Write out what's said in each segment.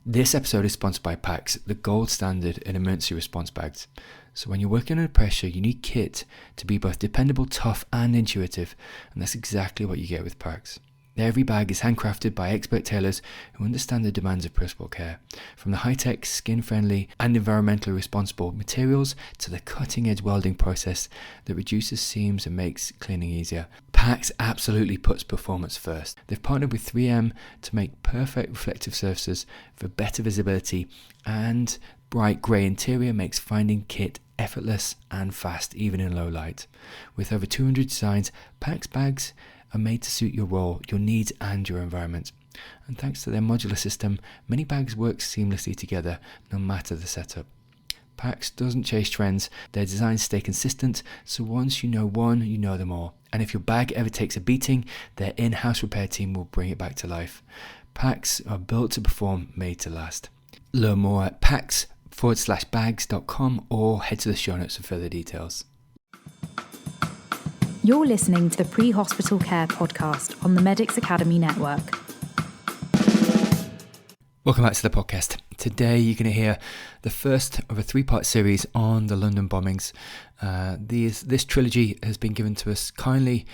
This episode is sponsored by PAX, the gold standard in emergency response bags. So when you're working under pressure, you need kit to be both dependable, tough and intuitive, and that's exactly what you get with PAX. Every bag is handcrafted by expert tailors who understand the demands of post-op care, from the high-tech, skin-friendly and environmentally responsible materials to the cutting-edge welding process that reduces seams and makes cleaning easier. PAX absolutely puts performance first. They've partnered with 3M to make perfect reflective surfaces for better visibility, and bright grey interior makes finding kit effortless and fast even in low light. With over 200 designs, PAX bags are made to suit your role, your needs and your environment. And thanks to their modular system, many bags work seamlessly together no matter the setup. PAX doesn't chase trends, their designs stay consistent, so once you know one, you know them all. And if your bag ever takes a beating, their in-house repair team will bring it back to life. PAX are built to perform, made to last. Learn more at pax.bags.com or head to the show notes for further details. You're listening to the Pre-Hospital Care podcast on the Medics Academy Network. Welcome back to the podcast. Today you're going to hear the first of a three-part series on the London bombings. This trilogy has been given to us kindly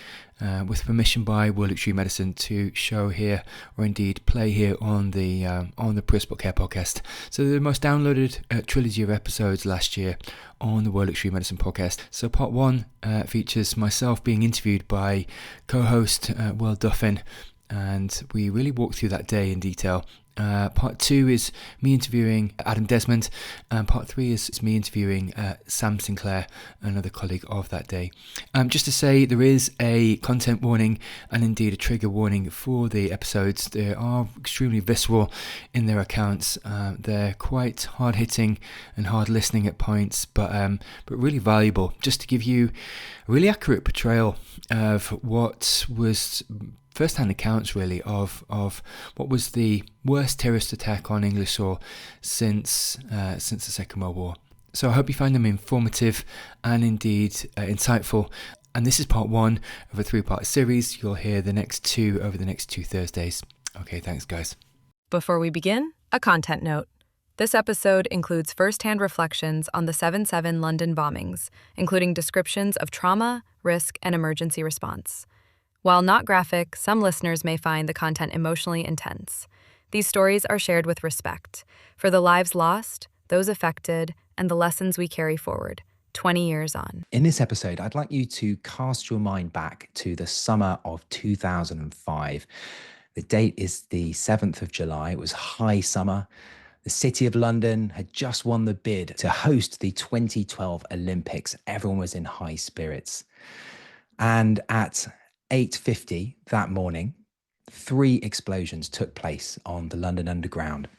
with permission by Will Extreme Medicine to show here, or indeed play here on the Pre-Hospital Care podcast. So the most downloaded trilogy of episodes last year on the World Extreme Medicine podcast. So part one features myself being interviewed by co-host Will Duffin, and we really walk through that day in detail. Part two is me interviewing Adam Desmond, and part three is me interviewing Sam Sinclair, another colleague of that day. Just to say, there is a content warning and indeed a trigger warning for the episodes. They are extremely visceral in their accounts. They're quite hard-hitting and hard listening at points, but really valuable, just to give you a really accurate portrayal of what was first-hand accounts really of what was the worst terrorist attack on English soil since the Second World War. So I hope you find them informative and indeed insightful. And this is part one of a three-part series. You'll hear the next two over the next 2 Thursdays. Okay, thanks guys. Before we begin, a content note. This episode includes first-hand reflections on the 7/7 London bombings, including descriptions of trauma, risk, and emergency response. While not graphic, some listeners may find the content emotionally intense. These stories are shared with respect for the lives lost, those affected, and the lessons we carry forward, 20 years on. In this episode, I'd like you to cast your mind back to the summer of 2005. The date is the 7th of July. It was high summer. The City of London had just won the bid to host the 2012 Olympics. Everyone was in high spirits. And at 8:50 that morning, 3 explosions took place on the London Underground,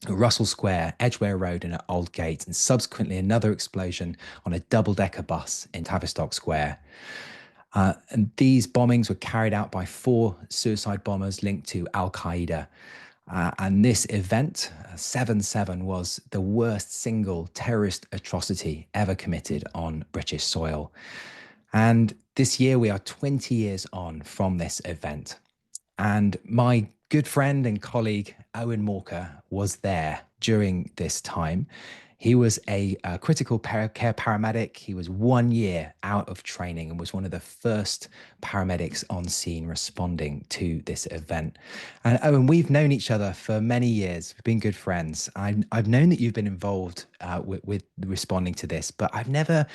at Russell Square, Edgware Road and at Aldgate, and subsequently another explosion on a double-decker bus in Tavistock Square. And these bombings were carried out by 4 suicide bombers linked to Al-Qaeda. And this event, 7/7, was the worst single terrorist atrocity ever committed on British soil. And this year we are 20 years on from this event. And my good friend and colleague, Eoin was there during this time. He was a critical care paramedic. He was 1 year out of training and was one of the first paramedics on scene responding to this event. And Eoin, we've known each other for many years. We've been good friends. I've known that you've been involved with responding to this, but I've never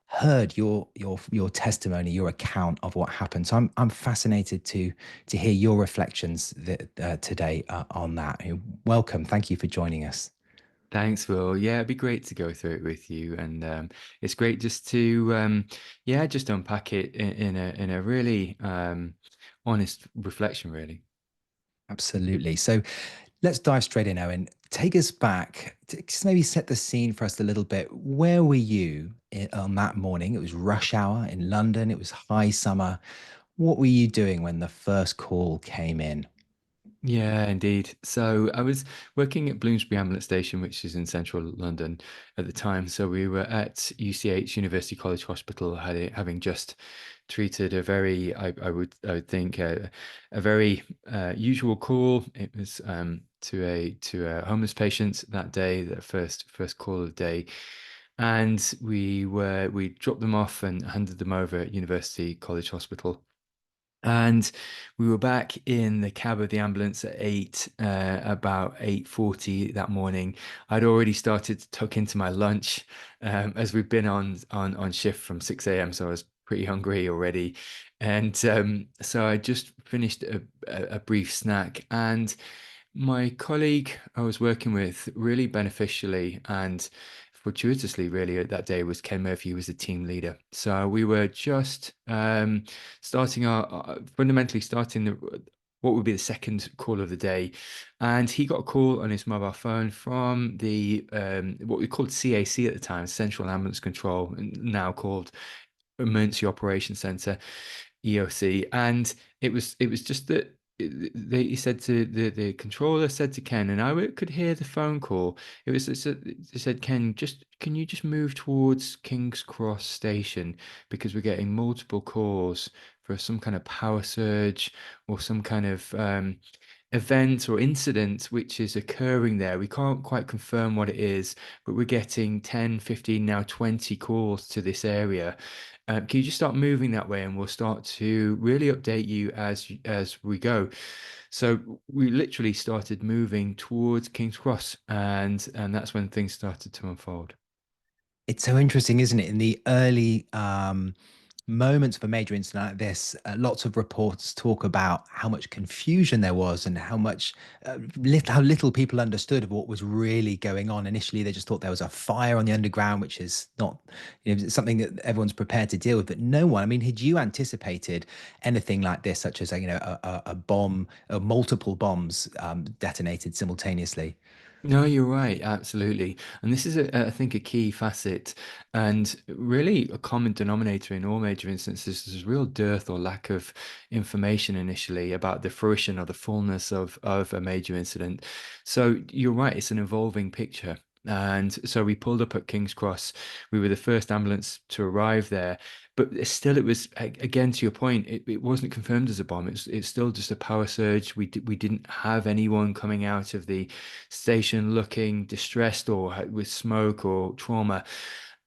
heard your testimony, your account of what happened. So I'm fascinated to hear your reflections today on that. Welcome. Thank you for joining us. Thanks, Will. Yeah, it'd be great to go through it with you, and it's great just to just unpack it in a really honest reflection, really. Absolutely. So let's dive straight in, Eoin. Take us back, just maybe set the scene for us a little bit. Where were you on that morning? It was rush hour in London. It was high summer. What were you doing when the first call came in? Yeah, indeed. So I was working at Bloomsbury Ambulance Station, which is in central London at the time. So we were at UCH, University College Hospital, having just treated a very, I would think, a very usual call. It was to a homeless patient that day, the first call of the day, and we dropped them off and handed them over at University College Hospital. And we were back in the cab of the ambulance at about 8:40 that morning. I'd already started to tuck into my lunch, as we've been on shift from 6 a.m. So I was pretty hungry already. And so I just finished a brief snack. And my colleague I was working with, really beneficially and fortuitously, really, that day, was Ken Murphy, who was the team leader. So we were just starting fundamentally starting what would be the second call of the day. And he got a call on his mobile phone from the what we called CAC at the time, Central Ambulance Control, now called Emergency Operations Center, EOC. And it was just that he said to the controller said to Ken, and I could hear the phone call. It said, Ken, can you just move towards King's Cross station, because we're getting multiple calls for some kind of power surge or some kind of event or incident which is occurring there. We can't quite confirm what it is, but we're getting 10, 15, now 20 calls to this area. Can you just start moving that way, and we'll start to really update you as we go. So we literally started moving towards King's Cross, and that's when things started to unfold. It's so interesting, isn't it? In the early moments of a major incident like this, lots of reports talk about how much confusion there was and how little people understood of what was really going on. Initially, they just thought there was a fire on the underground, which is not, something that everyone's prepared to deal with. But no one, I mean, had you anticipated anything like this, such as a bomb, multiple bombs detonated simultaneously? No, you're right, absolutely. And this is, I think, a key facet and really a common denominator in all major instances. There's a real dearth or lack of information initially about the fruition or the fullness of a major incident. So you're right, it's an evolving picture. And so we pulled up at King's Cross. We were the first ambulance to arrive there, but still, it was, again, to your point, it wasn't confirmed as a bomb. It's still just a power surge. We didn't have anyone coming out of the station looking distressed or with smoke or trauma.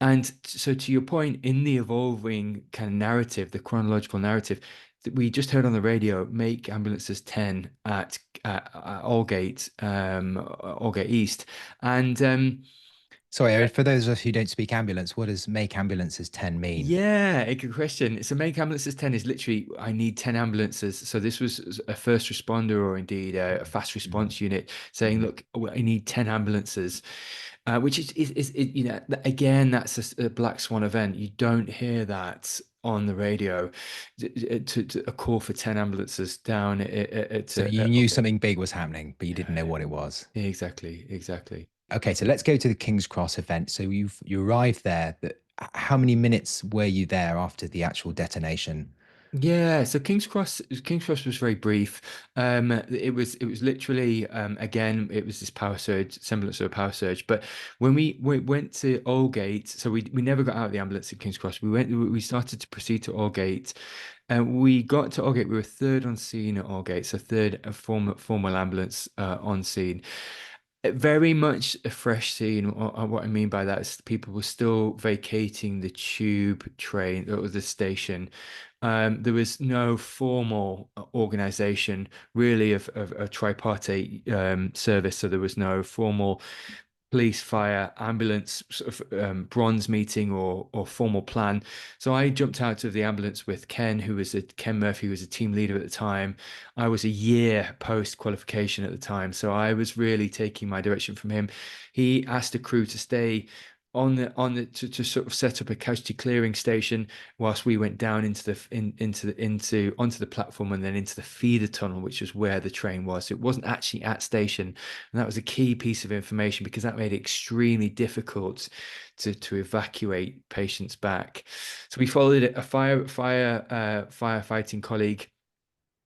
And so, to your point, in the evolving kind of narrative, the chronological narrative, that we just heard on the radio, make ambulances 10 at Aldgate, Aldgate East. And Sorry, Erin, for those of us who don't speak ambulance, what does make ambulances 10 mean? yeah, a good question. So make ambulances 10 is literally, I need 10 ambulances. So this was a first responder or indeed a fast Mhm, response unit saying, mhm. look, I need 10 ambulances, which again, that's a black swan event. You don't hear that on the radio, to a call for 10 ambulances down So you knew something big was happening, but you didn't know what it was. exactly, exactly. Okay, so let's go to the King's Cross event. So you arrived there. How many minutes were you there after the actual detonation? Yeah, so King's Cross was very brief. It was literally, again, it was this power surge, semblance of a power surge. But when we went to Aldgate, so we never got out of the ambulance at King's Cross. We started to proceed to Aldgate, and we got to Aldgate. We were third on scene at Aldgate, so third, a formal ambulance on scene. Very much a fresh scene. What I mean by that is people were still vacating the tube train or the station. There was no formal organization really of a tripartite service, so there was no formal police, fire, ambulance sort of bronze meeting or formal plan. So I jumped out of the ambulance with Ken Murphy, who was a team leader at the time. I was a year post qualification at the time, so I was really taking my direction from him. He asked the crew to stay to sort of set up a casualty clearing station whilst we went down into onto the platform and then into the feeder tunnel, which was where the train was. It wasn't actually at station, and that was a key piece of information because that made it extremely difficult to evacuate patients back. So we followed a firefighting colleague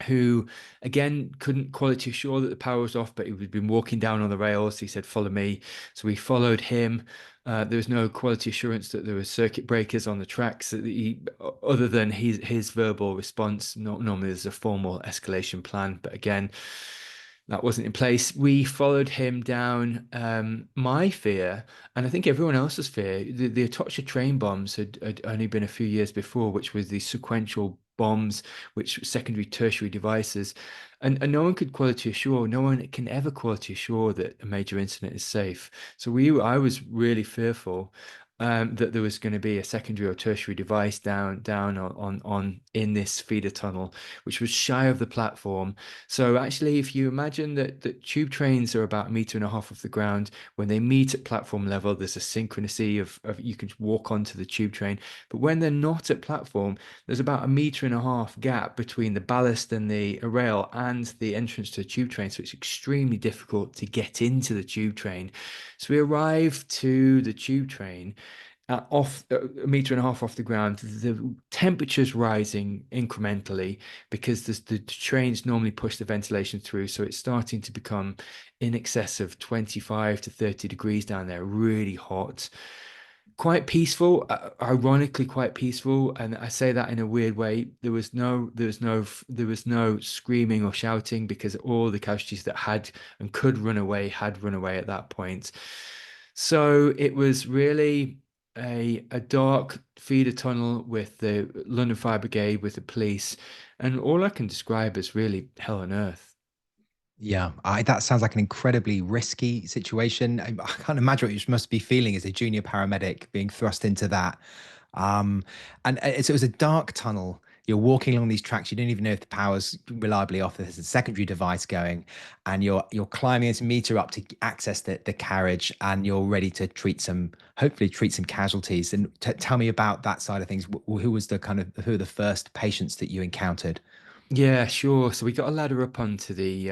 who again couldn't quality assure that the power was off, but he had been walking down on the rails. He said, "Follow me." So we followed him. There was no quality assurance that there were circuit breakers on the tracks other than his verbal response. Not normally there's a formal escalation plan, but again, that wasn't in place. We followed him down. My fear, and I think everyone else's fear, the Atocha train bombs had only been a few years before, which was the sequential bombs, which secondary, tertiary devices, and no one could quality assure. No one can ever quality assure that a major incident is safe. So I was really fearful. That there was going to be a secondary or tertiary device down on in this feeder tunnel, which was shy of the platform. So actually, if you imagine that tube trains are about 1.5 meters off the ground, when they meet at platform level, there's a synchronicity of you can walk onto the tube train. But when they're not at platform, there's about 1.5 meters gap between the ballast and the rail and the entrance to the tube train. So it's extremely difficult to get into the tube train. So we arrived to the tube train off 1.5 meters off the ground. The temperature's rising incrementally because the trains normally push the ventilation through, so it's starting to become in excess of 25 to 30 degrees down there, really hot. Quite peaceful, ironically quite peaceful, and I say that in a weird way. There was no screaming or shouting because all the casualties that had and could run away had run away at that point. So it was really a dark feeder tunnel with the London Fire Brigade, with the police, and all I can describe as really hell on earth. Yeah, that sounds like an incredibly risky situation. I can't imagine what you must be feeling as a junior paramedic being thrust into that. Um, and so it was a dark tunnel. You're walking along these tracks. You don't even know if the power's reliably off. There's a secondary device going, and you're climbing this meter up to access the carriage, and you're ready to hopefully treat some casualties. And tell me about that side of things. Who was who are the first patients that you encountered? Yeah, sure. So we got a ladder up onto the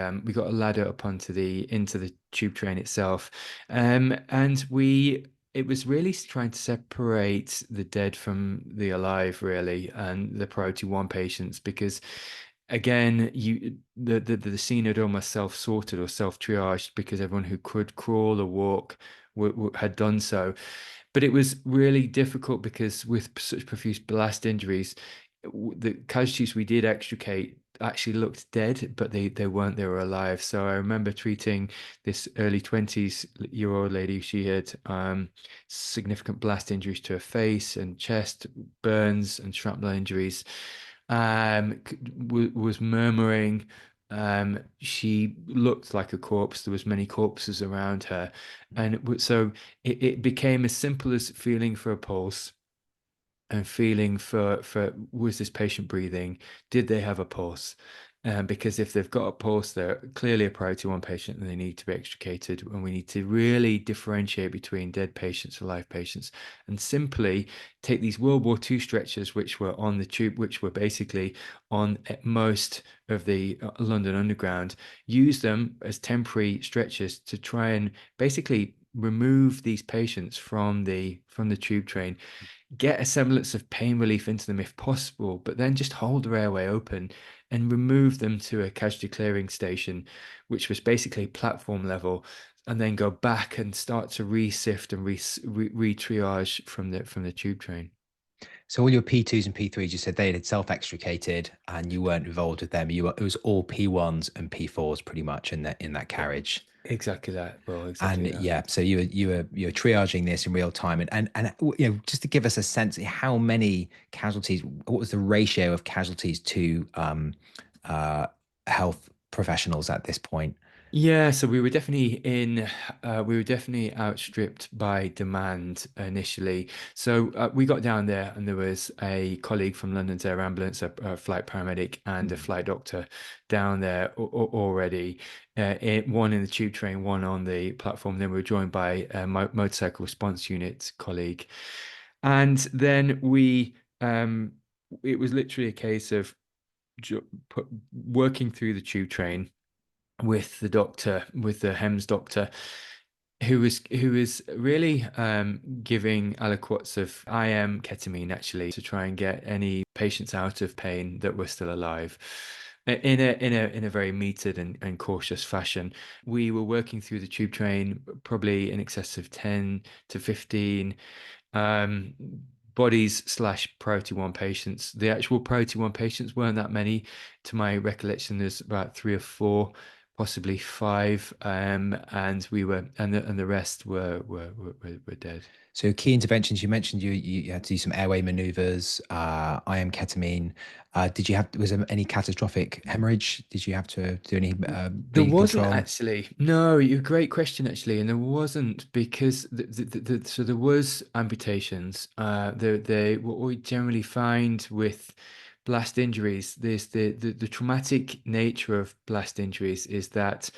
into the tube train itself. And we it was really trying to separate the dead from the alive, really, and the priority one patients, because again, the scene had almost self-sorted or self-triaged because everyone who could crawl or walk had done so. But it was really difficult because with such profuse blast injuries, the casualties we did extricate actually looked dead, but they weren't, they were alive. So I remember treating this early 20s-year-old lady. She had significant blast injuries to her face and chest, burns and shrapnel injuries. Was murmuring. She looked like a corpse. There was many corpses around her, and so it became as simple as feeling for a pulse and feeling for was this patient breathing? Did they have a pulse? Because if they've got a pulse, they're clearly a priority one patient and they need to be extricated. And we need to really differentiate between dead patients and live patients, and simply take these World War II stretchers, which were on the tube, which were basically on at most of the London Underground, use them as temporary stretchers to try and basically remove these patients from the tube train, get a semblance of pain relief into them if possible, but then just hold the airway open and remove them to a casualty clearing station, which was basically platform level, and then go back and start to re-sift and re-triage from the tube train. So all your P2s and P3s, you said they had self-extricated and you weren't involved with them. It was all P1s and P4s pretty much in that carriage. Exactly that. Well, And exactly that. yeah, so you were triaging this in real time, and just to give us a sense of how many casualties, what was the ratio of casualties to uh, health professionals at this point? Yeah, so we were definitely outstripped by demand initially. So we got down there and there was a colleague from London's Air Ambulance, a flight paramedic and a Mm. flight doctor down there already. One in the tube train, one on the platform. Then we were joined by a motorcycle response unit colleague. And then it was literally a case of working through the tube train with the doctor, with the HEMS doctor, who was really giving aliquots of IM ketamine actually to try and get any patients out of pain that were still alive. In a very metered and cautious fashion. We were working through the tube train, probably in excess of 10 to 15 um, bodies slash priority one patients. The actual priority one patients weren't that many. To my recollection, there's about three or four possibly five, and we were, and the rest were dead. So key interventions, you mentioned you had to do some airway maneuvers, IM ketamine. Did you have, was there any catastrophic hemorrhage? Did you have to do any There bleeding wasn't control? actually. No, you great question actually, and there wasn't because so there was amputations. They what we generally find with blast injuries, there's the traumatic nature of blast injuries is that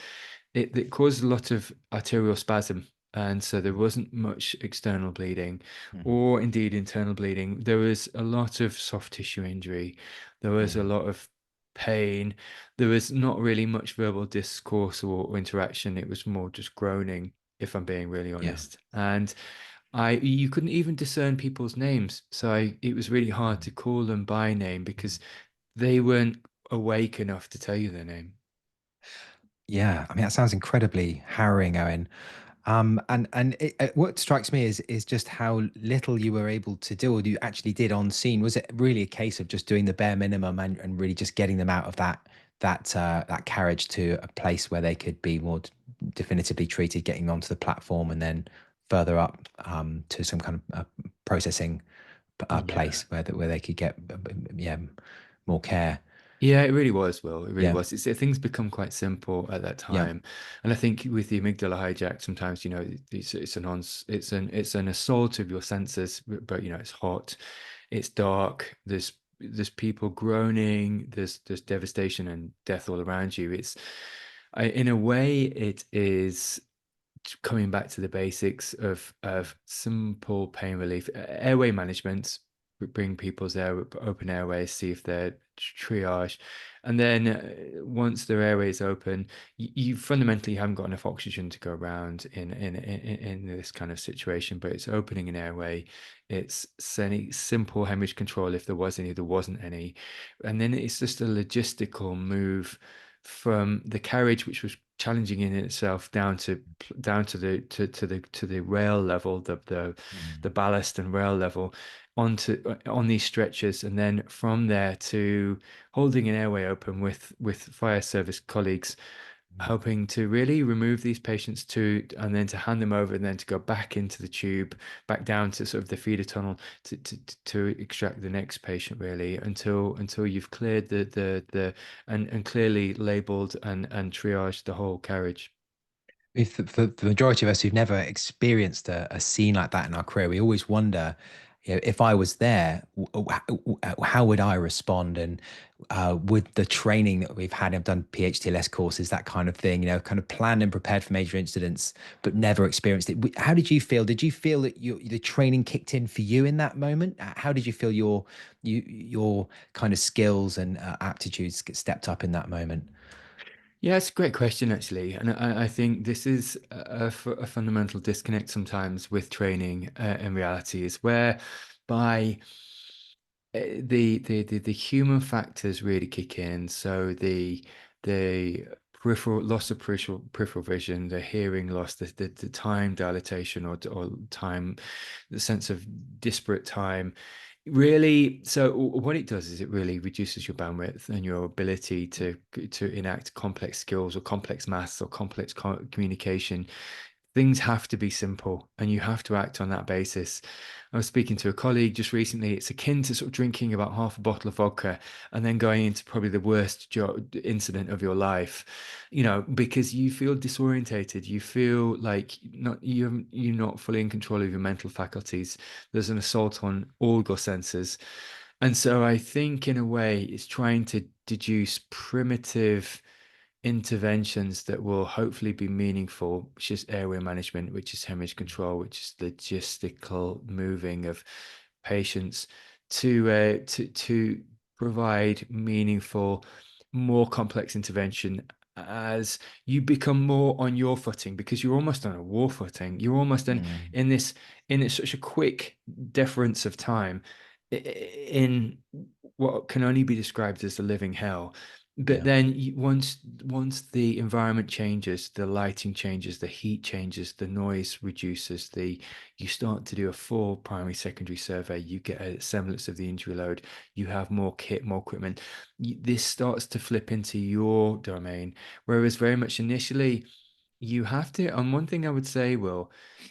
it caused a lot of arterial spasm, and so there wasn't much external bleeding, Mhm. or indeed internal bleeding. There was a lot of soft tissue injury. There was a Mhm. lot of pain. There was not really much verbal discourse or interaction. It was more just groaning, if I'm being really Yeah. honest. And you couldn't even discern people's names. So it was really hard to call them by name because they weren't awake enough to tell you their name. Yeah, I mean that sounds incredibly harrowing, Owen. What strikes me is just how little you were able to do, or you actually did on scene. Was it really a case of just doing the bare minimum and really just getting them out of that carriage to a place where they could be more definitively treated, getting onto the platform, and then further up to some kind of processing Yeah. place where they could get yeah more care. Yeah, it really was, Will. It really Yeah, was. Things become quite simple at that yeah, time, and I think with the amygdala hijack, sometimes it's an assault of your senses, but it's hot, it's dark. There's people groaning. There's devastation and death all around you. In a way, it is coming back to the basics of simple pain relief, airway management, bring people's open airways, see if they're triage, and then once their airways open, you fundamentally haven't got enough oxygen to go around in this kind of situation. But it's opening an airway, it's sending simple hemorrhage control if there was any, there wasn't any, and then it's just a logistical move from the carriage, which was challenging in itself, down to the rail level, the ballast and rail level, on these stretchers, and then from there to holding an airway open with fire service colleagues, helping to really remove these patients to, and then to hand them over, and then to go back into the tube, back down to sort of the feeder tunnel to extract the next patient, really, until you've cleared and clearly labeled and triaged the whole carriage. if for the majority of us who've never experienced a scene like that in our career, we always wonder, if I was there, how would I respond? And would the training that we've had, I've done PHTLS courses, that kind of thing, kind of planned and prepared for major incidents, but never experienced it. How did you feel? Did you feel that the training kicked in for you in that moment? How did you feel your kind of skills and aptitudes get stepped up in that moment? Yeah, it's a great question, actually. And I think this is a fundamental disconnect sometimes with training in reality, is whereby the human factors really kick in. So the peripheral loss of peripheral vision, the hearing loss, the time dilatation or time, the sense of disparate time. Really, so what it does is it really reduces your bandwidth and your ability to enact complex skills or complex maths or complex communication. Things have to be simple, and you have to act on that basis. I was speaking to a colleague just recently. It's akin to sort of drinking about half a bottle of vodka and then going into probably the worst incident of your life, because you feel disorientated. You feel like you're not fully in control of your mental faculties. There's an assault on all your senses. And so I think in a way it's trying to deduce primitive interventions that will hopefully be meaningful, which is airway management, which is hemorrhage control, which is logistical moving of patients to provide meaningful, more complex intervention as you become more on your footing, because you're almost on a war footing. You're almost Mm. in this such a quick deference of time in what can only be described as a living hell. But Yeah. then once the environment changes, the lighting changes, the heat changes, the noise reduces, you start to do a full primary secondary survey, you get a semblance of the injury load, you have more kit, more equipment. This starts to flip into your domain, whereas very much initially you have to. And one thing I would say, Will,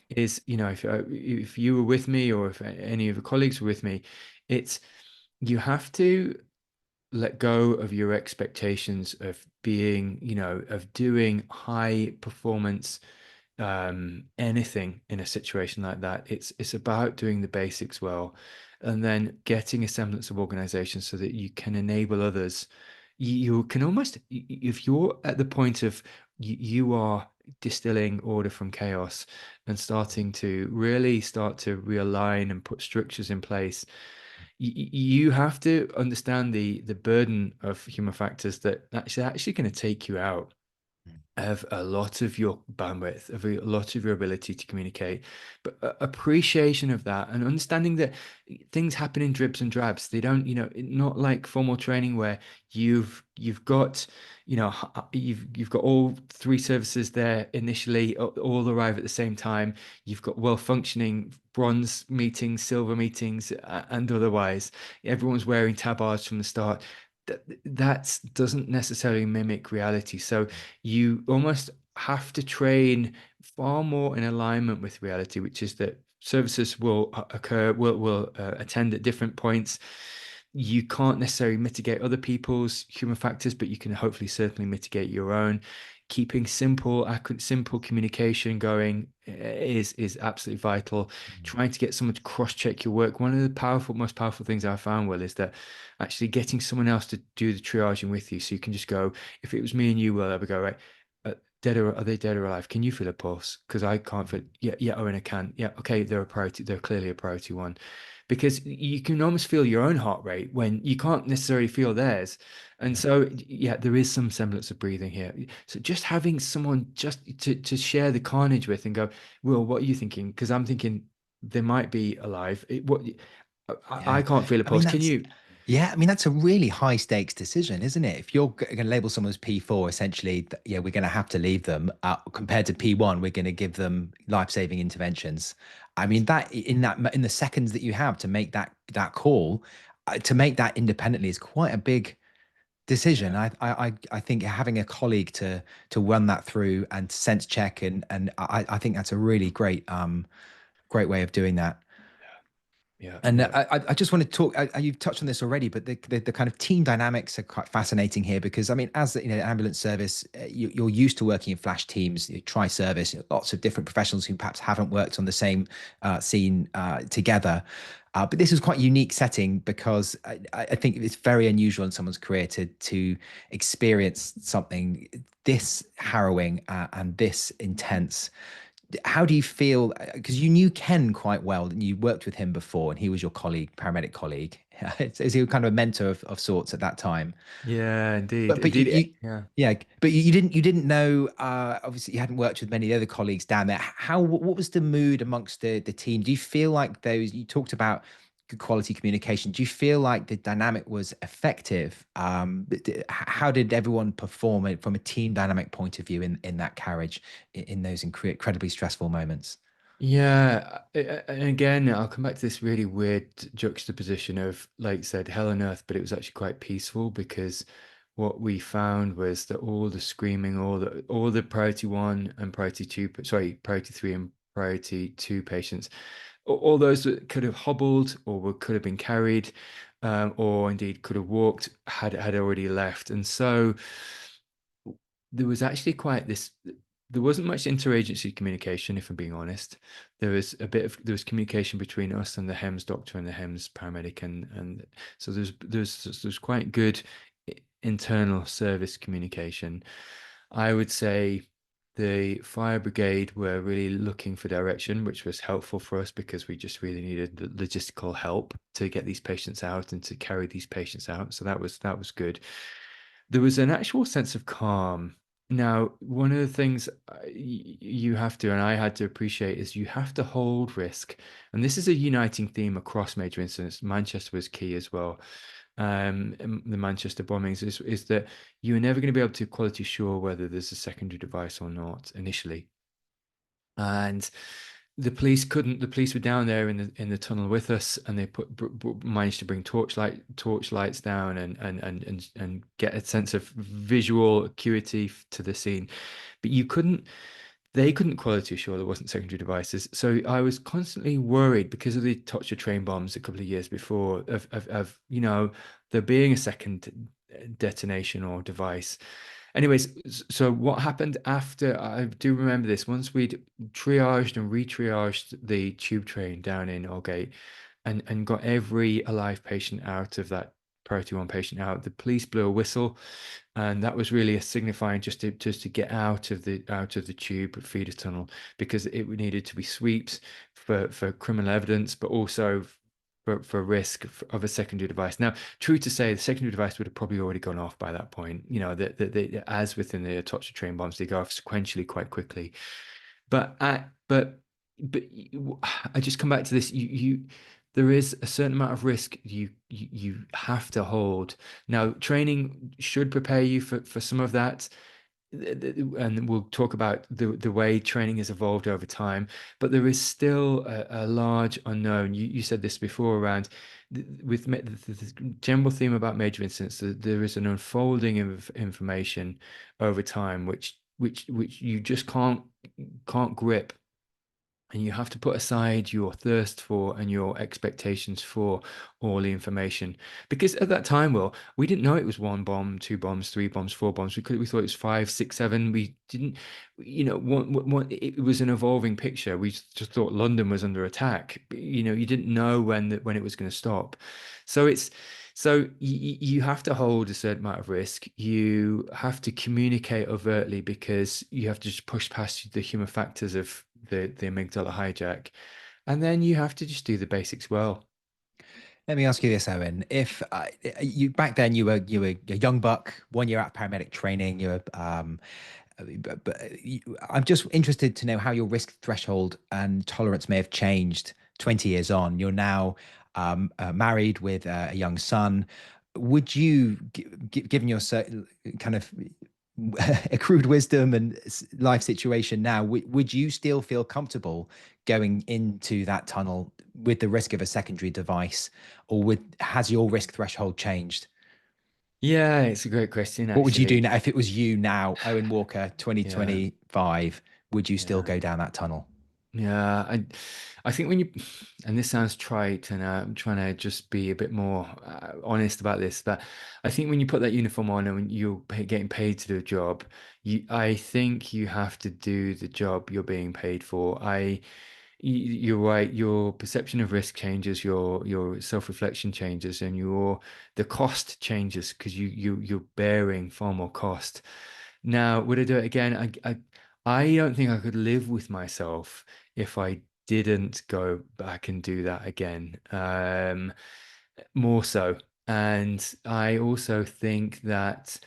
is if you were with me or if any of the colleagues were with me, it's you have to let go of your expectations of being, of doing high performance anything in a situation like that. It's about doing the basics well, and then getting a semblance of organization so that you can enable others. You can almost, if you're at the point of you are distilling order from chaos and starting to really start to realign and put structures in place, you have to understand the burden of human factors that actually going to take you out of a lot of your bandwidth, of a lot of your ability to communicate, but appreciation of that and understanding that things happen in dribs and drabs. They don't, not like formal training where you've got, you've got all three services there initially, all arrive at the same time. You've got well functioning bronze meetings, silver meetings, and otherwise everyone's wearing tabards from the start. That doesn't necessarily mimic reality. So you almost have to train far more in alignment with reality, which is that services will occur, will attend at different points. You can't necessarily mitigate other people's human factors, but you can hopefully certainly mitigate your own. Keeping simple communication going is absolutely vital. Trying to get someone to cross-check your work. One of the most powerful things I found, Will, is that actually getting someone else to do the triaging with you, so you can just go. If it was me and you, Will, I would go, right, dead or are they dead or alive? Can you feel a pulse? Because I can't feel. Yeah, yeah, Owen, I can. Yeah, okay, they're a priority. They're clearly a priority one, because you can almost feel your own heart rate when you can't necessarily feel theirs. And so, yeah, there is some semblance of breathing here. So just having someone just to share the carnage with and go, Will, what are you thinking? Because I'm thinking they might be alive. I Yeah. can't feel a I mean, pulse. Can that's, you? yeah, I mean, that's a really high stakes decision, isn't it? If you're going to label someone as P4, essentially, yeah, we're going to have to leave them. Compared to P1, we're going to give them life-saving interventions. I mean, that in the seconds that you have to make that call, to make that independently is quite a big decision. Yeah. I think having a colleague to run that through and sense check, and I think that's a really great way of doing that. Yeah, And yeah, I just want to talk. You've touched on this already, but the kind of team dynamics are quite fascinating here because I mean, as ambulance service, you're used to working in flash teams, tri-service, lots of different professionals who perhaps haven't worked on the same scene together. But this is quite a unique setting because I think it's very unusual in someone's career to experience something this harrowing and this intense. How do you feel? Because you knew Ken quite well, and you worked with him before, and he was your colleague, paramedic colleague. Is he kind of a mentor of sorts at that time? yeah. Indeed, But indeed. Yeah. yeah, but you didn't know. Obviously, you hadn't worked with many of the other colleagues down there. What was the mood amongst the team? Do you feel like those you talked about good quality communication? Do you feel like the dynamic was effective? How did everyone perform it from a team dynamic point of view in that carriage in those incredibly stressful moments? Yeah, and again, I'll come back to this really weird juxtaposition of, like you said, hell on earth, but it was actually quite peaceful because what we found was that all the screaming, all the priority one and priority two, sorry, priority three and priority two patients, all those that could have hobbled or could have been carried, or indeed could have walked, had already left, and so there was actually quite this. There wasn't much interagency communication, if I'm being honest. There was communication between us and the HEMS doctor and the HEMS paramedic, and so there's quite good internal service communication. I would say the fire brigade were really looking for direction, which was helpful for us because we just really needed the logistical help to get these patients out and to carry these patients out. So that was good. There was an actual sense of calm. Now, one of the things you have to, and I had to appreciate, is you have to hold risk. And this is a uniting theme across major incidents. Manchester was key as well. the Manchester bombings, is that you are never going to be able to quality assure whether there's a secondary device or not initially. And the police were down there in the tunnel with us, and they managed to bring torchlights down and get a sense of visual acuity to the scene. But they couldn't quality assure there wasn't secondary devices. So I was constantly worried because of the Tokyo train bombs a couple of years before of there being a second detonation or device. Anyways, so what happened after, I do remember this, once we'd triaged and re-triaged the tube train down in Aldgate and got every alive patient out of that priority one patient out, the police blew a whistle, and that was really a signifying just to get out of the tube feeder tunnel, because it needed to be sweeps for criminal evidence, but also for risk of a secondary device. Now, true to say, the secondary device would have probably already gone off by that point. As within the Atocha train bombs, they go off sequentially quite quickly. But I just come back to this. There is a certain amount of risk you have to hold. Now, training should prepare you for some of that, and we'll talk about the way training has evolved over time, but there is still a large unknown. You said this before around with the general theme about major incidents, there is an unfolding of information over time which you just can't grip, and you have to put aside your thirst for and your expectations for all the information. Because at that time, Will, we didn't know it was one bomb, two bombs, three bombs, four bombs. We thought it was five, six, seven. We didn't, it was an evolving picture. We just thought London was under attack. You didn't know when it was going to stop. So you have to hold a certain amount of risk. You have to communicate overtly, because you have to just push past the human factors of the amygdala hijack, and then you have to just do the basics well. Let me ask you this, Eoin. If you back then you were a young buck, 1 year out of paramedic training, you were I'm just interested to know how your risk threshold and tolerance may have changed 20 years on. You're now married with a young son. Would you, given your kind of accrued wisdom and life situation now, would you still feel comfortable going into that tunnel with the risk of a secondary device, or has your risk threshold changed? Yeah, it's a great question, What would you do actually. now if it was you now, Eoin Walker, Yeah, 2025? Would you still yeah. go down that tunnel? Yeah, I think when you, and this sounds trite, and I'm trying to just be a bit more honest about this, but I think when you put that uniform on and when you're getting paid to do a job, I think you have to do the job you're being paid for. You're right. Your perception of risk changes, your self-reflection changes, and the cost changes, because you're bearing far more cost. Now, would I do it again? I don't think I could live with myself if I didn't go back and do that again. More so. And I also think that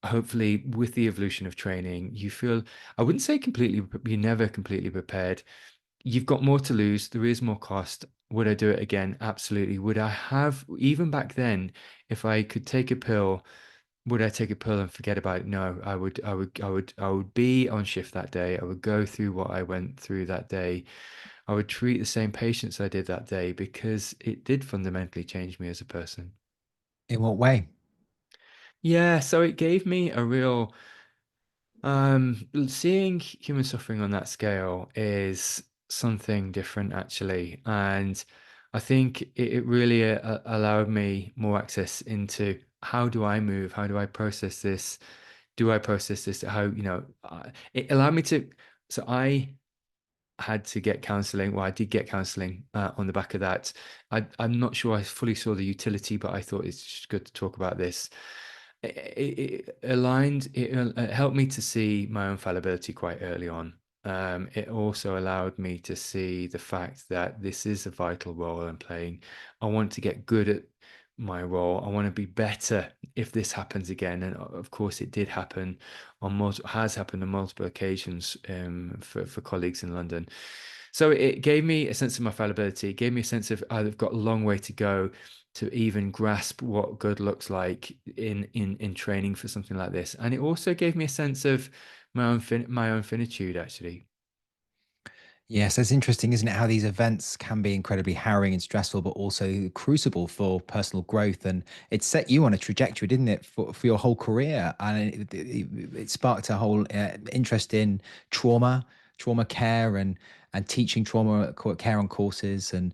hopefully with the evolution of training, you feel, I wouldn't say completely, you're never completely prepared. You've got more to lose. There is more cost. Would I do it again? Absolutely. Would I have, even back then, if I could take a pill, would I take a pill and forget about it? No, I would be on shift that day. I would go through what I went through that day. I would treat the same patients I did that day, because it did fundamentally change me as a person. In what way? Yeah, so it gave me a real, seeing human suffering on that scale is something different, actually. And I think it really allowed me more access into, how do I move? How do I process this? Do I process this? It allowed me to, so I had to get counseling. Well, I did get counseling on the back of that. I'm not sure I fully saw the utility, but I thought it's just good to talk about this. It helped me to see my own fallibility quite early on. It also allowed me to see the fact that this is a vital role I'm playing. I want to get good at my role. I want to be better if this happens again. And of course, it did happen has happened on multiple occasions for colleagues in London. So it gave me a sense of my fallibility. It gave me a sense of, I've got a long way to go. to even grasp what good looks like in training for something like this. And it also gave me a sense of my own finitude, actually. Yes, that's interesting, isn't it? How these events can be incredibly harrowing and stressful, but also crucible for personal growth. And it set you on a trajectory, didn't it, for your whole career? And it sparked a whole interest in trauma care, and teaching care on courses. And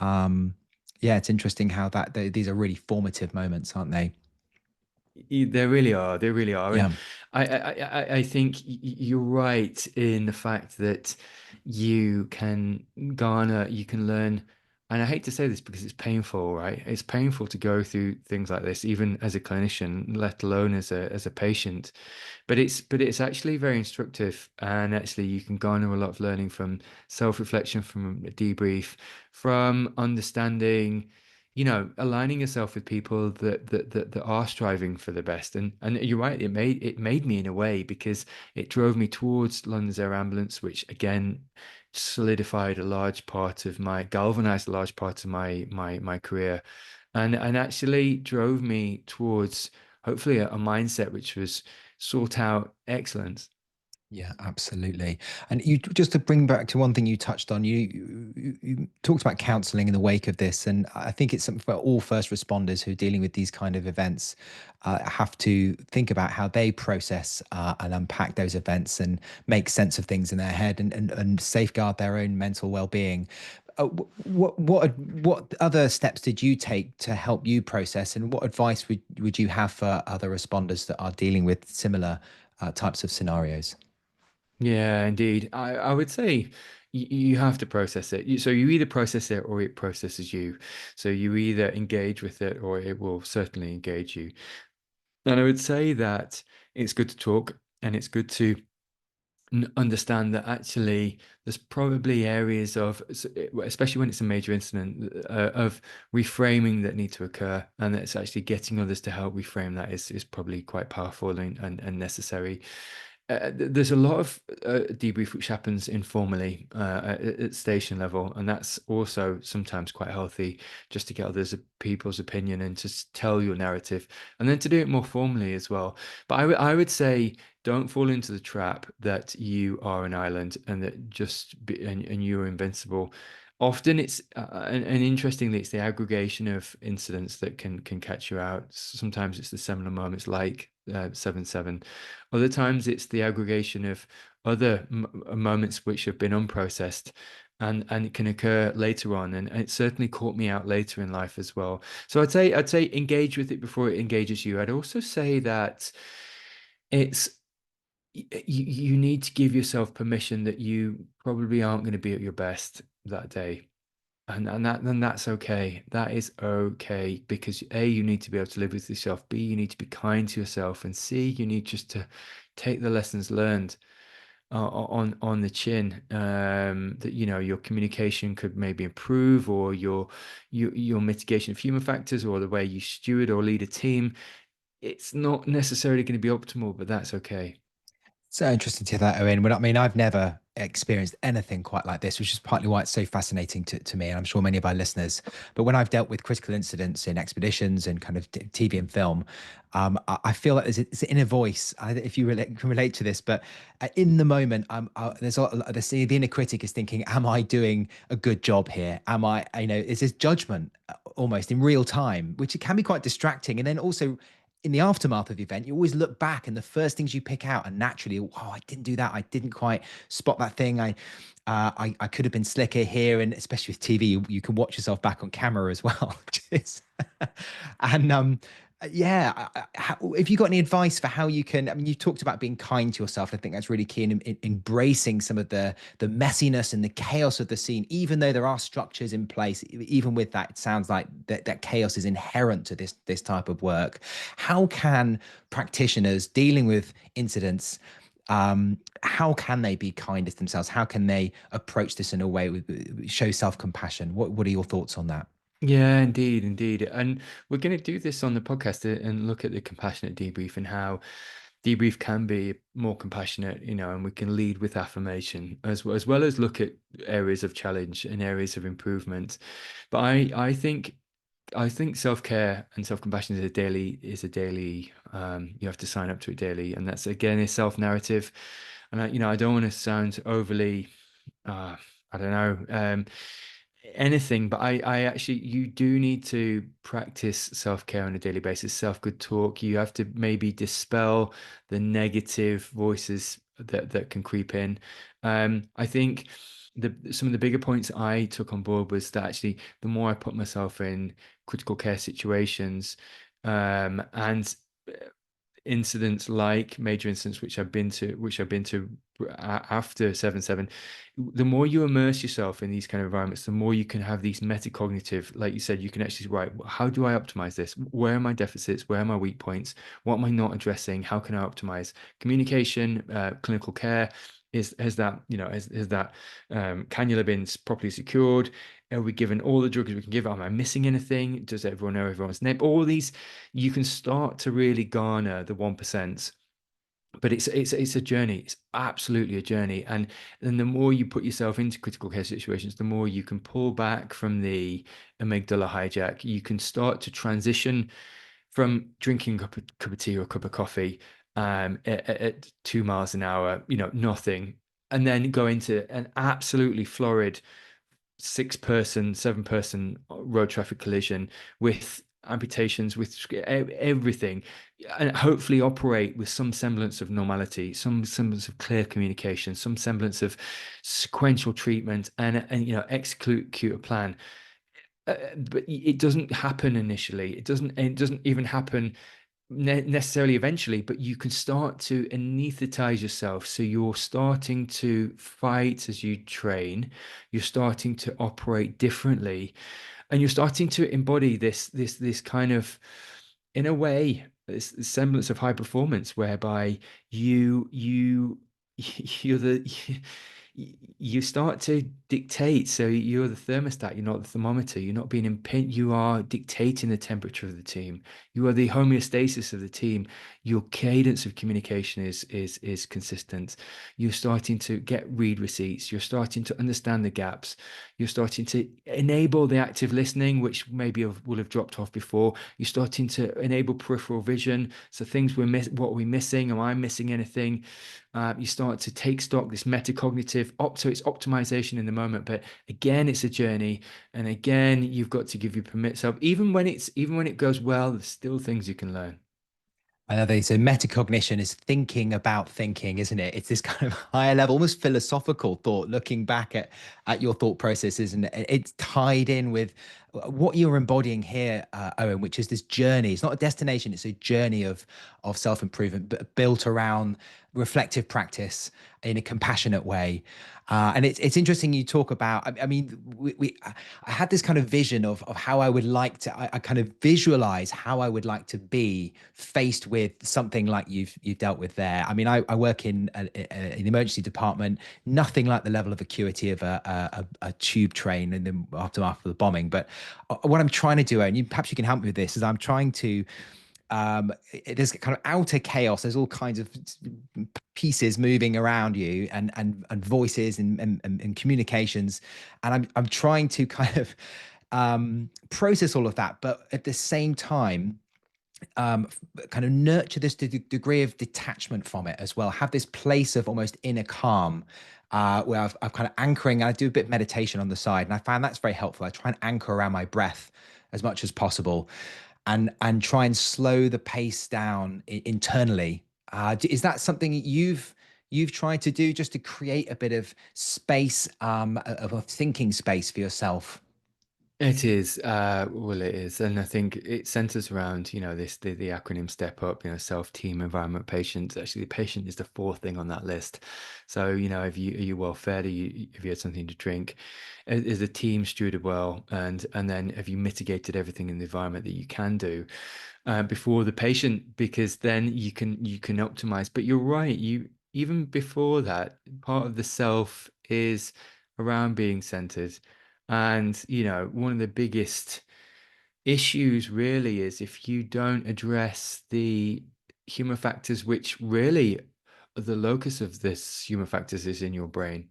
um, yeah, it's interesting how these are really formative moments, aren't they? They really are. They really are. And Yeah. I think you're right in the fact that you can learn. And I hate to say this because it's painful, right? It's painful to go through things like this, even as a clinician, let alone as a patient. But it's actually very instructive, and actually you can garner a lot of learning from self-reflection, from a debrief, from understanding, aligning yourself with people that are striving for the best. And you're right, it made me in a way, because it drove me towards London's Air Ambulance, which again galvanized a large part of my career, and actually drove me towards hopefully a mindset which was sought out excellence. Yeah, absolutely. And you, just to bring back to one thing you touched on, you talked about counselling in the wake of this, and I think it's something for all first responders who are dealing with these kind of events, have to think about how they process and unpack those events and make sense of things in their head, and safeguard their own mental well-being. What other steps did you take to help you process, and what advice would you have for other responders that are dealing with similar types of scenarios? Yeah, indeed. I would say you have to process it. So you either process it or it processes you. So you either engage with it or it will certainly engage you. And I would say that it's good to talk, and it's good to understand that actually there's probably areas especially when it's a major incident, of reframing that need to occur, and that's actually getting others to help reframe that is probably quite powerful and necessary. There's a lot of debrief which happens informally at station level, and that's also sometimes quite healthy, just to get people's opinion and just tell your narrative, and then to do it more formally as well. But I would say don't fall into the trap that you are an island and that and you're invincible. Often and interestingly, it's the aggregation of incidents that can catch you out. Sometimes it's the seminal moments like 7/7. Other times it's the aggregation of other moments which have been unprocessed, and it can occur later on. And it certainly caught me out later in life as well. So I'd say engage with it before it engages you. I'd also say that it's you need to give yourself permission that you probably aren't going to be at your best that day. And that's okay. That is okay, because A, you need to be able to live with yourself. B, you need to be kind to yourself. And C, you need just to take the lessons learned on the chin. That your communication could maybe improve, or your mitigation of human factors, or the way you steward or lead a team. It's not necessarily going to be optimal, but that's okay. So interesting to hear that, Owen. Well, I mean, I've never experienced anything quite like this, which is partly why it's so fascinating to me, and I'm sure many of our listeners. But when I've dealt with critical incidents in expeditions and kind of TV and film, I feel like there's an inner voice. If you can relate to this, but in the moment, there's the inner critic is thinking, "Am I doing a good job here? Am I, is this judgment almost in real time, which it can be quite distracting." And then also, in the aftermath of the event, you always look back, and the first things you pick out are naturally, "Oh, I didn't do that. I didn't quite spot that thing. I could have been slicker here." And especially with TV, you can watch yourself back on camera as well. Which is, and yeah, if you got any advice for how you can, I mean, you talked about being kind to yourself. I think that's really key in embracing some of the messiness and the chaos of the scene, even though there are structures in place. Even with that, it sounds like that chaos is inherent to this type of work. How can practitioners dealing with incidents, how can they be kinder to themselves? How can they approach this in a way with show self-compassion? What are your thoughts on that? Yeah, indeed, indeed. And we're going to do this on the podcast, and look at the compassionate debrief and how debrief can be more compassionate, and we can lead with affirmation as well as look at areas of challenge and areas of improvement. But I think I think self-care and self-compassion is a daily you have to sign up to it daily, and that's again a self-narrative. And I don't want to sound overly uh I don't know, anything, but I actually, you do need to practice self-care on a daily basis, self-good talk. You have to maybe dispel the negative voices that can creep in. I think some of the bigger points I took on board was that actually the more I put myself in critical care situations, and incidents like major incidents which I've been to after 7/7, the more you immerse yourself in these kind of environments, the more you can have these metacognitive, like you said, you can actually write, how do I optimize this? Where are my deficits? Where are my weak points? What am I not addressing? How can I optimize communication, clinical care? Has that, has that cannula been properly secured? Are we given all the drugs we can give? Am I missing anything? Does everyone know everyone's name? All these, you can start to really garner the 1%. But it's a journey. It's absolutely a journey. And then the more you put yourself into critical care situations, the more you can pull back from the amygdala hijack. You can start to transition from drinking a cup of tea or a cup of coffee at 2 miles an hour, nothing, and then go into an absolutely florid 6-person, 7-person road traffic collision with amputations, with everything, and hopefully operate with some semblance of normality, some semblance of clear communication, some semblance of sequential treatment, and execute a plan. But it doesn't happen initially. It doesn't even happen necessarily eventually, but you can start to anesthetize yourself. So you're starting to fight as you train, you're starting to operate differently, and you're starting to embody this kind of, in a way, this semblance of high performance, whereby you you're the you start to dictate. So you're the thermostat, you're not the thermometer. You're not being impinged, you are dictating the temperature of the team. You are the homeostasis of the team. Your cadence of communication is consistent. You're starting to get read receipts. You're starting to understand the gaps. You're starting to enable the active listening, which maybe will have dropped off before. You're starting to enable peripheral vision. So things what are we missing? Am I missing anything? You start to take stock, this metacognitive, it's optimization in the moment. But again, it's a journey. And again, you've got to give you permit. So even when it goes well, there's still things you can learn. I know they say metacognition is thinking about thinking, isn't it? It's this kind of higher level, almost philosophical thought, looking back at your thought processes, and it's tied in with what you're embodying here, Owen, which is this journey. It's not a destination; it's a journey of self improvement, but built around reflective practice in a compassionate way. And it's interesting you talk about. I mean, I had this kind of vision of how I would like to. I kind of visualize how I would like to be faced with something like you've dealt with there. I mean, I work in an emergency department, nothing like the level of acuity of a tube train in the aftermath of the bombing. But what I'm trying to do, and perhaps you can help me with this, is I'm trying to there's kind of outer chaos. There's all kinds of pieces moving around you, and voices and communications, and I'm trying to kind of process all of that, but at the same time um kind of nurture this degree of detachment from it as well, have this place of almost inner calm, where I'm kind of anchoring. I do a bit of meditation on the side, and I find that's very helpful. I try and anchor around my breath as much as possible, and try and slow the pace down internally. Is that something that you've tried to do, just to create a bit of space, of a thinking space for yourself? It is, well, it is, and I think it centers around, the acronym STEP UP, self, team, environment, patient. Actually, the patient is the fourth thing on that list. So, are you well fed? Have you had something to drink? Is the team stewarded well? And then have you mitigated everything in the environment that you can do before the patient? Because then you can optimize. But you're right. Even before that, part of the self is around being centered. And, one of the biggest issues really is if you don't address the human factors, which really the locus of this human factors is in your brain.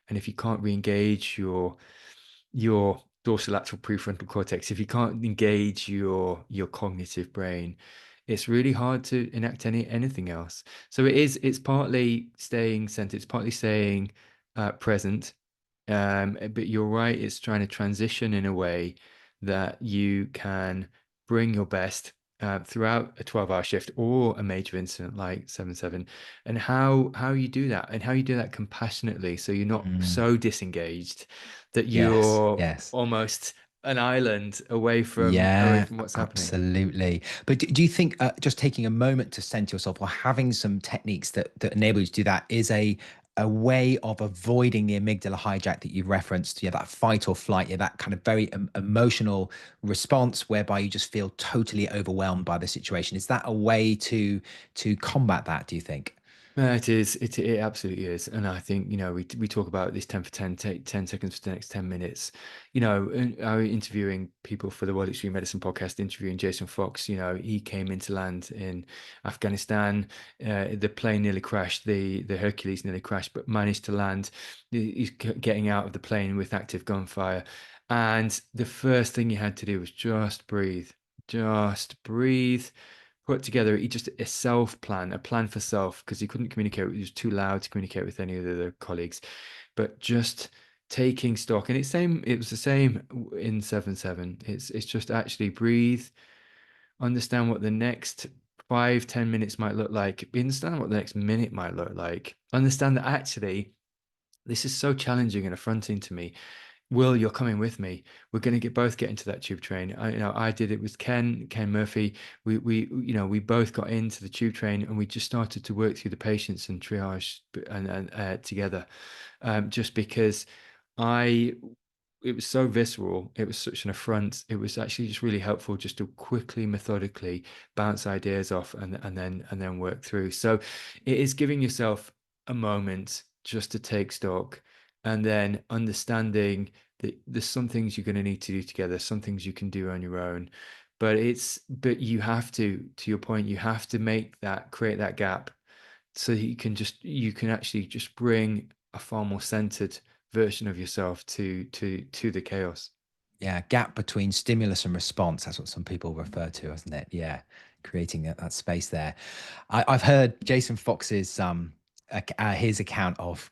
And if you can't re-engage your dorsolateral prefrontal cortex, if you can't engage your cognitive brain, it's really hard to enact anything else. So it's partly staying centered, it's partly staying present. But you're right, it's trying to transition in a way that you can bring your best throughout a 12-hour shift or a major incident like 7/7, and how you do that, and how you do that compassionately, so you're not Mm. so disengaged that Yes, you're yes. almost an island away Yeah, from what's happening. absolutely. But do you think just taking a moment to center yourself or having some techniques that enable you to do that is a way of avoiding the amygdala hijack that you referenced? Yeah, that fight or flight, yeah, that kind of very emotional response whereby you just feel totally overwhelmed by the situation. Is that a way to combat that, do you think? It is. It absolutely is. And I think, we talk about this 10 for 10, take 10 seconds for the next 10 minutes. And I was interviewing people for the World Extreme Medicine podcast, interviewing Jason Fox. He came into land in Afghanistan. The plane nearly crashed. The Hercules nearly crashed, but managed to land. He's getting out of the plane with active gunfire. And the first thing he had to do was just breathe. Just breathe, put together just a self plan, a plan for self, because he couldn't communicate. He was too loud to communicate with any of the other colleagues, but just taking stock. And it was the same in 7/7. It's just actually breathe, understand what the next 5-10 minutes might look like, understand what the next minute might look like, understand that actually this is so challenging and affronting to me. Will, you're coming with me. We're going to both get into that tube train. I did it with Ken Murphy. We both got into the tube train, and we just started to work through the patients and triage and together, just because I it was so visceral. It was such an affront. It was actually just really helpful just to quickly, methodically bounce ideas off and then work through. So it is giving yourself a moment just to take stock, and then understanding that there's some things you're going to need to do together, some things you can do on your own. But you have to your point, you have to create that gap, so that you can actually just bring a far more centered version of yourself to the chaos. Yeah, gap between stimulus and response. That's what some people refer to, isn't it? Yeah, creating that space there. I've heard Jason Fox's his account of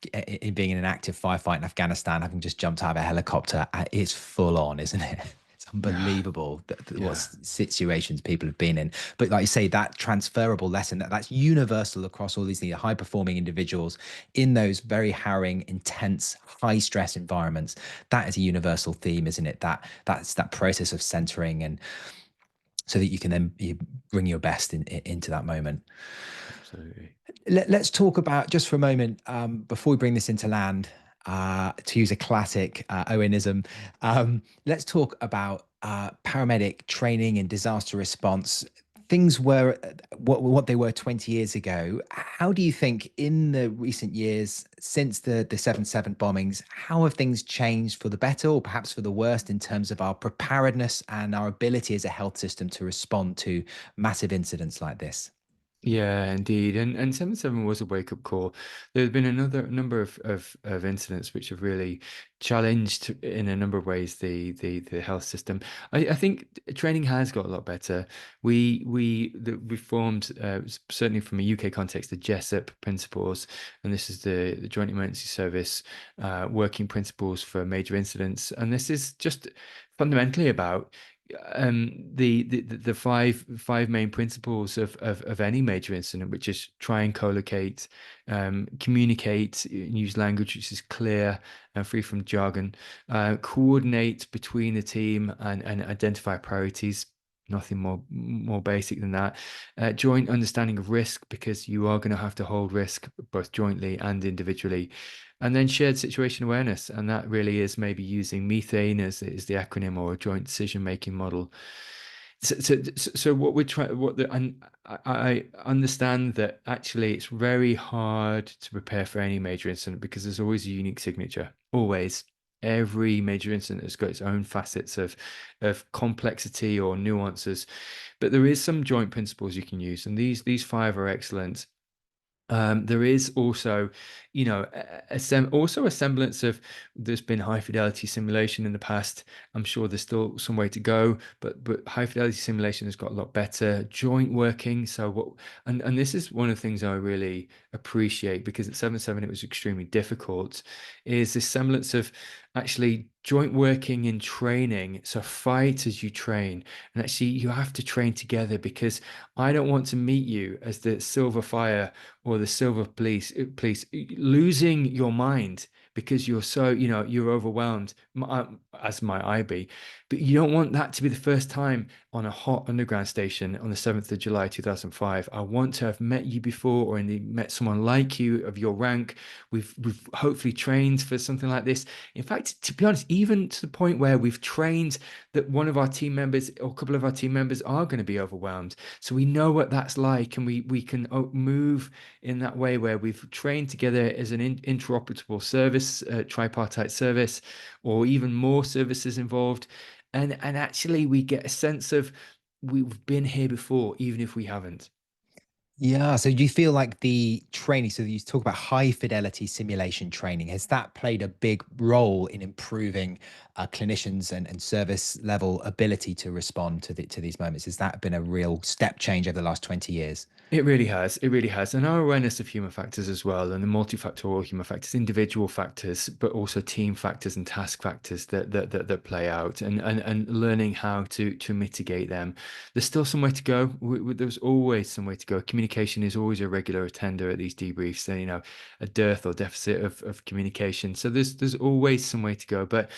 being in an active firefight in Afghanistan, having just jumped out of a helicopter. It's full on, isn't it? It's unbelievable what Yeah. situations people have been in. But like you say, that transferable lesson that's universal across all these high performing individuals in those very harrowing, intense, high stress environments. That is a universal theme, isn't it? That's that process of centering, and so that you can then bring your best into that moment. Absolutely. Let's talk about, just for a moment, before we bring this into land, to use a classic Owenism, let's talk about paramedic training and disaster response. Things were what they were 20 years ago. How do you think in the recent years, since the 7/7 bombings, how have things changed for the better or perhaps for the worst in terms of our preparedness and our ability as a health system to respond to massive incidents like this? Yeah, indeed. And 7/7 was a wake-up call. There's been another number of incidents which have really challenged in a number of ways the health system. I think training has got a lot better. We formed, certainly from a UK context, the Jessup principles, and this is the Joint Emergency Service working principles for major incidents. And this is just fundamentally about the five main principles of any major incident, which is try and collocate, communicate, use language which is clear and free from jargon, coordinate between the team, and identify priorities. Nothing more basic than that. Joint understanding of risk, because you are going to have to hold risk both jointly and individually. And then shared situation awareness, and that really is maybe using methane as is the acronym, or a joint decision making model. So what we're trying, and I understand that actually it's very hard to prepare for any major incident, because there's always a unique signature. Always. Every major incident has got its own facets of complexity or nuances, but there is some joint principles you can use, and these five are excellent. There is also, also a semblance of there's been high fidelity simulation in the past. I'm sure there's still some way to go, but high fidelity simulation has got a lot better. Joint working, so what, and this is one of the things I really appreciate because at 7-7 it was extremely difficult, is this semblance of actually joint working in training. So fight as you train, and actually you have to train together because I don't want to meet you as the silver fire or the silver police losing your mind because you're so you're overwhelmed, as might I be, but you don't want that to be the first time on a hot underground station on the 7th of July 2005. I want to have met you before, or indeed met someone like you of your rank. We've hopefully trained for something like this. In fact, to be honest, even to the point where we've trained that one of our team members or a couple of our team members are going to be overwhelmed, so we know what that's like, and we can move in that way where we've trained together as an interoperable service, tripartite service, or even more services involved. And actually we get a sense of we've been here before, even if we haven't. Yeah. So do you feel like the training, so you talk about high fidelity simulation training, has that played a big role in improving clinicians and service level ability to respond to these moments? Has that been a real step change over the last 20 years? It really has. It really has. And our awareness of human factors as well, and the multifactorial human factors, individual factors, but also team factors and task factors that play out, and learning how to mitigate them. There's still some way to go. There's always some way to go. Communication is always a regular attender at these debriefs. So, a dearth or deficit of communication. So there's always some way to go. But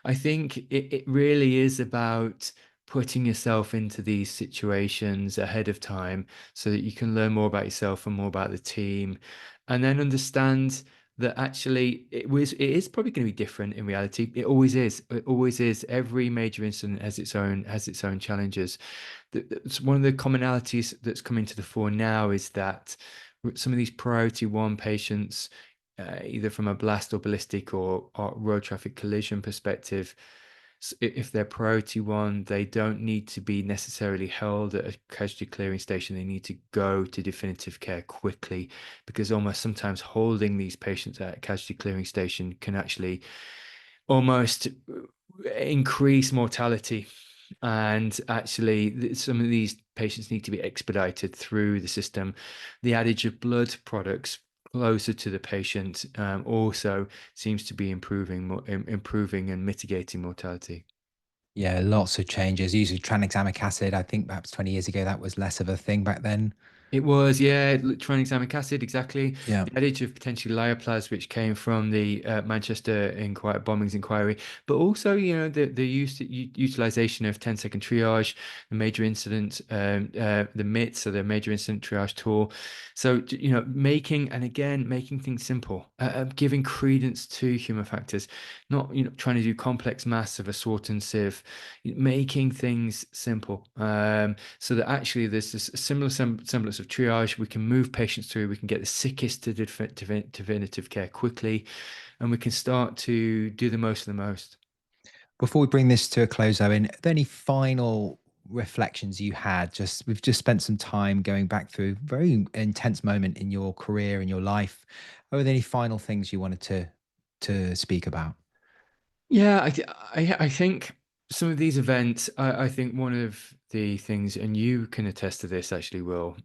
I think it really is about putting yourself into these situations ahead of time so that you can learn more about yourself and more about the team, and then understand that actually it is probably going to be different in reality. It always is. It always is. Every major incident has its own challenges. One of the commonalities that's coming to the fore now is that some of these priority one patients, either from a blast or ballistic or road traffic collision perspective, if they're priority one, they don't need to be necessarily held at a casualty clearing station. They need to go to definitive care quickly, because almost sometimes holding these patients at a casualty clearing station can actually almost increase mortality. And actually, some of these patients need to be expedited through the system. The adage of blood products closer to the patient also seems to be improving and mitigating mortality. Yeah, lots of changes. Usually tranexamic acid, I think perhaps 20 years ago, that was less of a thing back then. It was, yeah, tranexamic acid, exactly. Yeah. The adage of potentially lioplas, which came from the Manchester bombings inquiry, but also, the utilization of 10-second triage, the major incident, the MITS, so the major incident triage tool. So, making things simple, giving credence to human factors, not, trying to do complex maths of a sort and sieve, making things simple. So that actually there's this similar semblance of triage. We can move patients through, we can get the sickest to definitive care quickly, and we can start to do the most of the most. Before we bring this to a close, Owen, are there any final reflections you had? We've just spent some time going back through a very intense moment in your career, in your life. Are there any final things you wanted to speak about? Yeah, I think some of these events, I think one of the things, and you can attest to this actually, Will,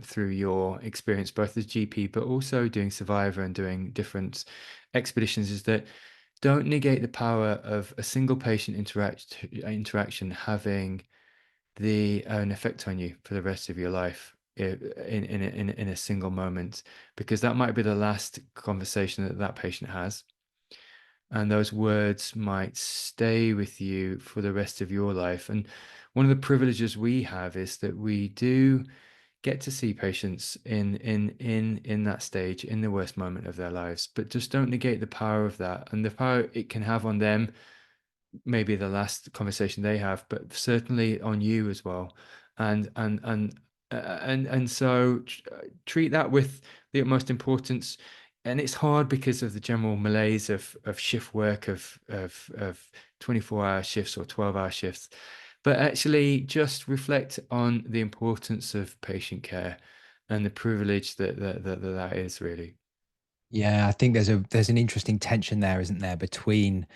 through your experience both as GP but also doing Survivor and doing different expeditions, is that don't negate the power of a single patient interaction having an effect on you for the rest of your life, in a single moment, because that might be the last conversation that patient has, and those words might stay with you for the rest of your life. And one of the privileges we have is that we do get to see patients in that stage, in the worst moment of their lives, but just don't negate the power of that and the power it can have on them, maybe the last conversation they have, but certainly on you as well. And treat that with the utmost importance. And it's hard because of the general malaise of shift work, of 24-hour shifts or 12-hour shifts. But actually just reflect on the importance of patient care, and the privilege that is really. Yeah, I think there's an interesting tension there, isn't there, between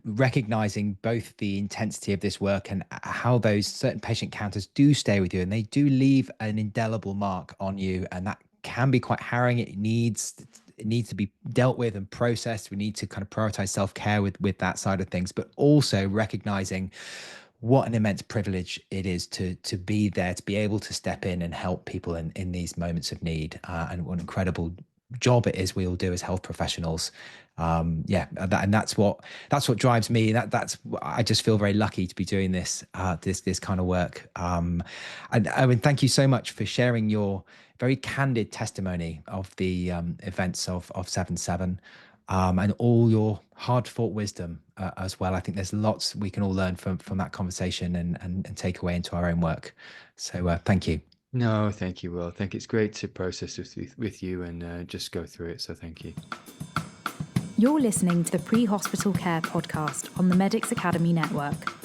recognizing both the intensity of this work and how those certain patient counters do stay with you, and they do leave an indelible mark on you, and that can be quite harrowing. It needs to be dealt with and processed. We need to kind of prioritize self-care with that side of things, but also recognizing what an immense privilege it is to be there, to be able to step in and help people in these moments of need, and what an incredible job it is we all do as health professionals. And that's what drives me. That's I just feel very lucky to be doing this kind of work. And Owen, thank you so much for sharing your very candid testimony of the events of 7/7. And all your hard-fought wisdom as well. I think there's lots we can all learn from that conversation and take away into our own work. So thank you. No, thank you, Will. I think it's great to process this with you and just go through it. So thank you. You're listening to the Pre-Hospital Care podcast on the Medics Academy Network.